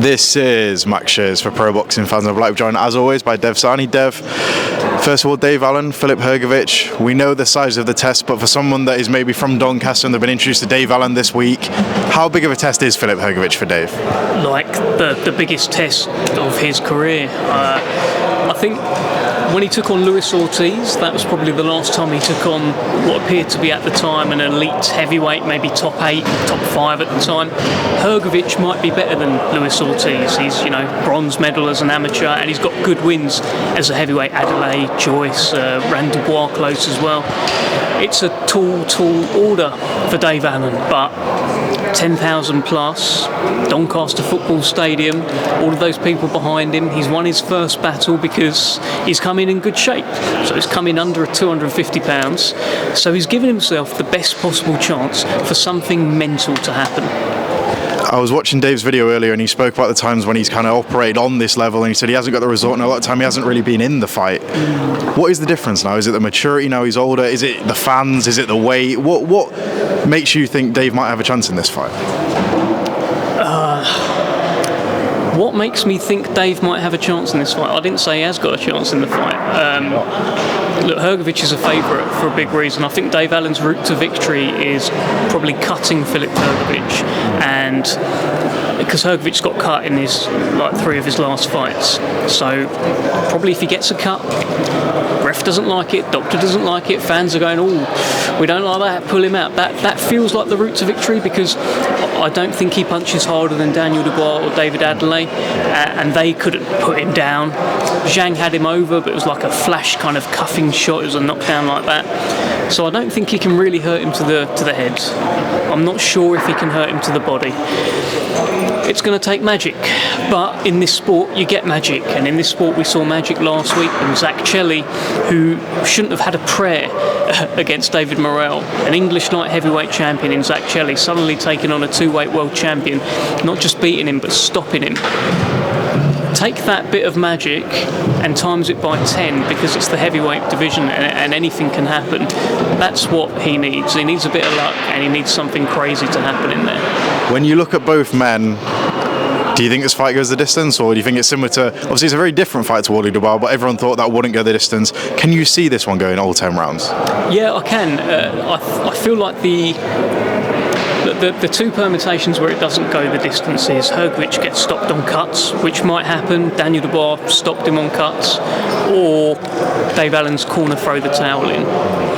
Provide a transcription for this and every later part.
This is Max Shears for Pro Boxing Fans. I'd like to join, as always, by Dev Sahni. Dev, first of all, Dave Allen, Filip Hrgovic. We know the size of the test, but for someone that is maybe from Doncaster and they've been introduced to Dave Allen this week, how big of a test is Filip Hrgovic for Dave? Like the biggest test of his career. I think when he took on Luis Ortiz, that was probably the last time he took on what appeared to be at the time an elite heavyweight, maybe top 8, top 5 at the time. Hrgovic might be better than Luis Ortiz. He's, bronze medal as an amateur, and he's got good wins as a heavyweight. Adelaide, Joyce, ran Dubois close as well. It's a tall order for Dave Allen, but 10,000 plus, Doncaster Football Stadium, all of those people behind him. He's won his first battle because he's come in good shape. So he's come in under 250 pounds. So he's given himself the best possible chance for something mental to happen. I was watching Dave's video earlier and he spoke about the times when he's kind of operated on this level, and he said he hasn't got the result, and a lot of time he hasn't really been in the fight. What is the difference now? Is it the maturity now he's older? Is it the fans? Is it the weight? What makes you think Dave might have a chance in this fight? What makes me think Dave might have a chance in this fight? I didn't say he has got a chance in the fight. Look, Hergovich is a favourite for a big reason. I think Dave Allen's route to victory is probably cutting Filip Hrgovic, and because Hergovich got cut in his 3 of his last fights. So probably if he gets a cut, ref doesn't like it, doctor doesn't like it, fans are going, oh, we don't like that, pull him out. That feels like the route to victory, because I don't think he punches harder than Daniel Dubois or David Adelaide, and they couldn't put him down. Zhang had him over, but it was like a flash kind of cuffing shot. It was a knockdown like that. So I don't think he can really hurt him to the head. I'm not sure if he can hurt him to the body. It's going to take magic, but in this sport you get magic, and in this sport we saw magic last week when Zach Chelli, who shouldn't have had a prayer against David Morrell, an English light heavyweight champion in Zach Chelli, suddenly taking on a 2-weight world champion, not just beating him but stopping him. Take that bit of magic and times it by 10, because it's the heavyweight division and anything can happen. That's what he needs. He needs a bit of luck, and he needs something crazy to happen in there. When you look at both men, do you think this fight goes the distance, or do you think it's similar to, obviously it's a very different fight to Wardley Dubois, but everyone thought that wouldn't go the distance. Can you see this one going all 10 rounds? Yeah, I can. I feel like the two permutations where it doesn't go the distance is Hergovich gets stopped on cuts, which might happen. Daniel Dubois stopped him on cuts, or Dave Allen's corner throw the towel in.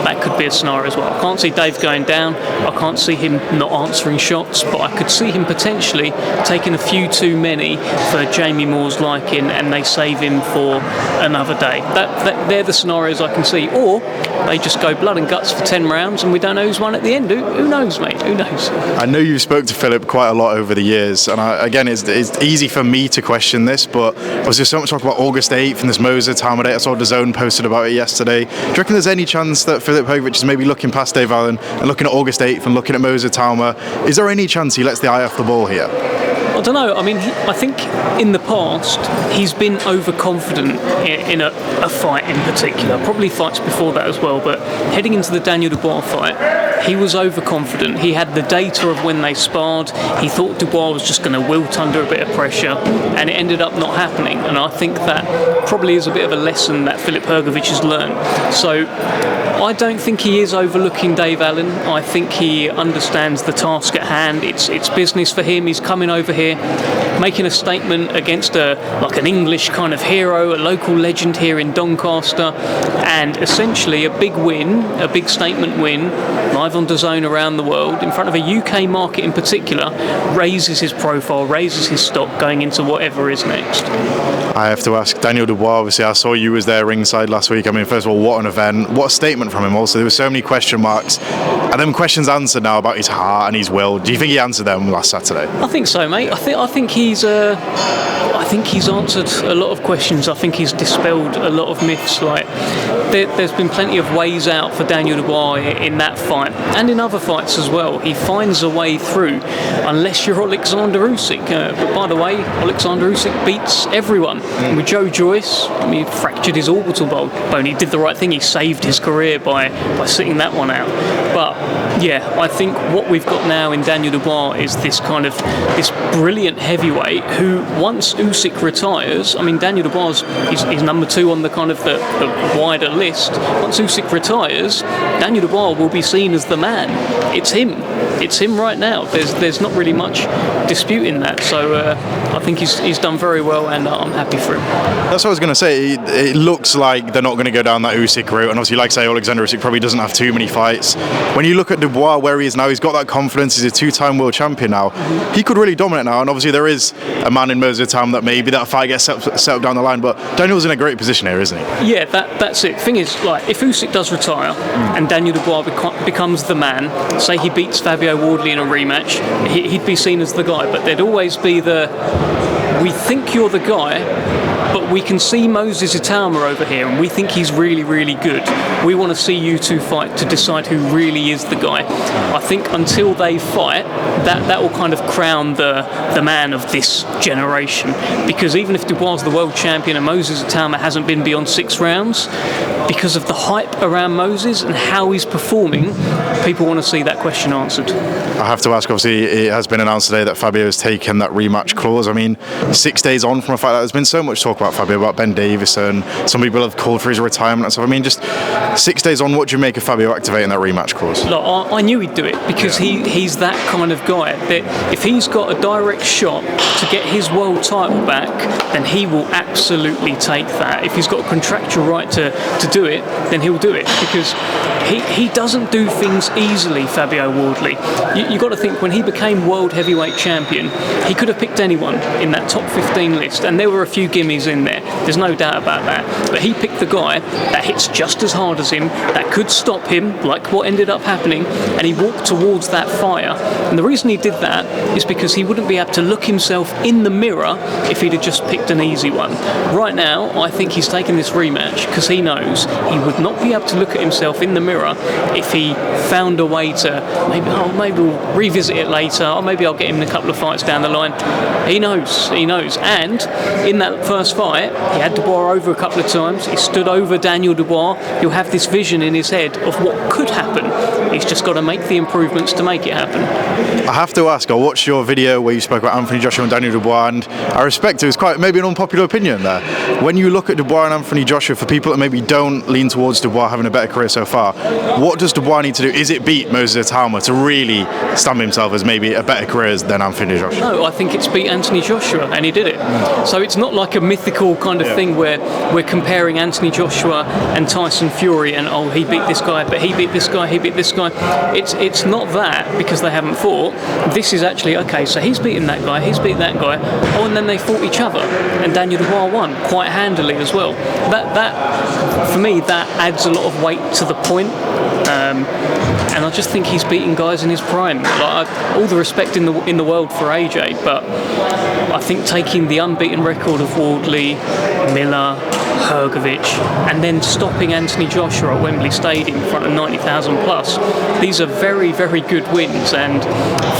That could be a scenario as well. I can't see Dave going down. I can't see him not answering shots, but I could see him potentially taking a few too many for Jamie Moore's liking, and they save him for another day. They're the scenarios I can see. Or they just go blood and guts for 10 rounds and we don't know who's won at the end. Who knows, mate? Who knows? I know you've spoke to Filip quite a lot over the years, and again, it's easy for me to question this, but was there so much talk about August 8th and this Moser Talma date? I saw DAZN posted about it yesterday. Do you reckon there's any chance that Filip Hrgovic is maybe looking past Dave Allen and looking at August 8th and looking at Moser Talma? Is there any chance he lets the eye off the ball here? I don't know. I mean, I think in the past he's been overconfident in a fight in particular. Probably fights before that as well, but heading into the Daniel Dubois fight, he was overconfident. He had the data of when they sparred. He thought Dubois was just going to wilt under a bit of pressure, and it ended up not happening. And I think that probably is a bit of a lesson that Filip Hrgovic has learned. So I don't think he is overlooking Dave Allen. I think he understands the task at hand. It's business for him. He's coming over here, making a statement against an English kind of hero, a local legend here in Doncaster, and essentially a big win, a big statement win, live on DAZN around the world, in front of a UK market in particular, raises his profile, raises his stock going into whatever is next. I have to ask, Daniel Dubois, obviously I saw you was there ringside last week. I mean, first of all, what an event. What a statement from him also. There were so many question marks, and then questions answered now about his heart and his will. Do you think he answered them last Saturday? I think so, mate. I think he's answered a lot of questions. I think he's dispelled a lot of myths. Like, there's been plenty of ways out for Daniel Dubois in that fight and in other fights as well. He finds a way through, unless you're Alexander Usyk. But by the way, Alexander Usyk beats everyone. With Joe Joyce, he fractured his orbital bone. He did the right thing. He saved his career by sitting that one out. But yeah, I think what we've got now in Daniel Dubois is this brilliant heavyweight who, once Usyk retires, I mean, Daniel Dubois is number 2 on the kind of the wider list. Once Usyk retires, Daniel Dubois will be seen as the man. It's him right now. There's not really much disputing that. So I think he's done very well, and I'm happy for him. That's what I was going to say. It looks like they're not going to go down that Usyk route, and obviously, like I say, Alexander Usyk probably doesn't have too many fights. When you look at Dubois, where he is now, he's got that confidence. He's a 2-time world champion now. He could really dominate now, and obviously there is a man in Moser Tam that maybe that fight gets set up down the line. But Daniel's in a great position here, isn't he? Yeah, that's it. Thing is, like, if Usyk does retire and Daniel Dubois becomes the man, say he beats Fabio Wardley in a rematch, he'd be seen as the guy. But there'd always be we think you're the guy, but we can see Moses Itauma over here, and we think he's really, really good. We want to see you two fight to decide who really is the guy. I think until they fight, that will kind of crown the man of this generation. Because even if Dubois is the world champion and Moses Itauma hasn't been beyond 6 rounds, because of the hype around Moses and how he's performing, people want to see that question answered. I have to ask, obviously, it has been announced today that Fabio has taken that rematch clause. I mean, 6 days on from a fight, there's been so much talk about Fabio, about Ben Davison. Some people have called for his retirement and stuff. I mean, just 6 days on, what do you make of Fabio activating that rematch clause? Look, I knew he'd do it, because he's that kind of guy that if he's got a direct shot to get his world title back, then he will absolutely take that. If he's got a contractual right to do it, then he'll do it, because he doesn't do things easily, Fabio Wardley. You got to think, when he became world heavyweight champion, he could have picked anyone in that top 15 list, and there were a few gimmies in there, there's no doubt about that, but he picked the guy that hits just as hard as him, that could stop him, like what ended up happening, and he walked towards that fire. And the reason he did that is because he wouldn't be able to look himself in the mirror if he'd have just picked an easy one. Right now, I think he's taken this rematch because he knows he would not be able to look at himself in the mirror if he found a way to maybe we'll revisit it later, or maybe I'll get him in a couple of fights down the line. He knows. And in that first fight, he had Dubois over a couple of times. He stood over Daniel Dubois. He'll have this vision in his head of what could happen. He's just got to make the improvements to make it happen. I have to ask, I watched your video where you spoke about Anthony Joshua and Daniel Dubois, and I respect it was quite maybe an unpopular opinion there. When you look at Dubois and Anthony Joshua, for people that maybe don't lean towards Dubois having a better career so far, what does Dubois need to do? Is it beat Moses Itauma to really stamp himself as maybe a better career than Anthony Joshua? No, I think it's beat Anthony Joshua, and he did it. So it's not like a mythical kind of thing where we're comparing Anthony Joshua and Tyson Fury and, oh, he beat this guy, but he beat this guy, he beat this guy. It's not that, because they haven't fought. This is actually, okay, so he's beaten that guy, he's beaten that guy, oh, and then they fought each other, and Daniel Dubois won quite handily as well. That for me, that adds a lot of weight to the point. And I just think he's beating guys in his prime. Like, all the respect in the world for AJ, but I think taking the unbeaten record of Wardley, Miller, Hergovich, and then stopping Anthony Joshua at Wembley Stadium in front of 90,000 plus, these are very, very good wins, and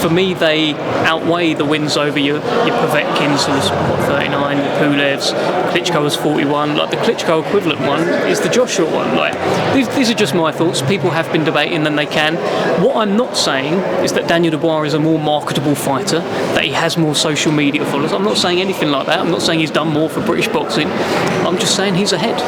for me they outweigh the wins over your Povetkins, who was 39, your Pulevs, Klitschko was 41. Like, the Klitschko equivalent one is the Joshua one. Like, these are just my thoughts. People have been debating than they can. What I'm not saying is that Daniel Dubois is a more marketable fighter, that he has more social media followers. I'm not saying anything like that. I'm not saying he's done more for British boxing. I'm just saying he's ahead.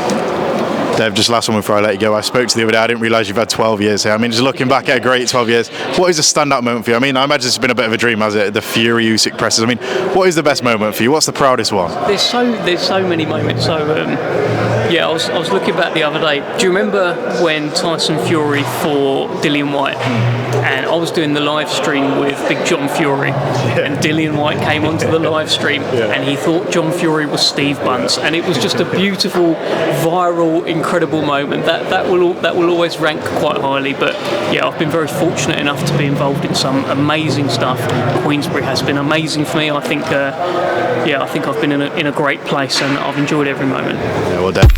Dave, just last one before I let you go. I spoke to the other day, I didn't realise you've had 12 years here. I mean, just looking back at a great 12 years, what is a standout moment for you? I mean, I imagine it's been a bit of a dream, has it? The Fury Usyk presses. I mean, what is the best moment for you? What's the proudest one? There's so many moments. So I was looking back the other day. Do you remember when Tyson Fury fought Dillian Whyte? And I was doing the live stream with Big John Fury, and Dillian Whyte came onto the live stream, and he thought John Fury was Steve Bunce, and it was just a beautiful, viral, incredible moment. That will always rank quite highly. But yeah, I've been very fortunate enough to be involved in some amazing stuff. Queensberry has been amazing for me. I think I've been in a great place, and I've enjoyed every moment. Yeah, well done.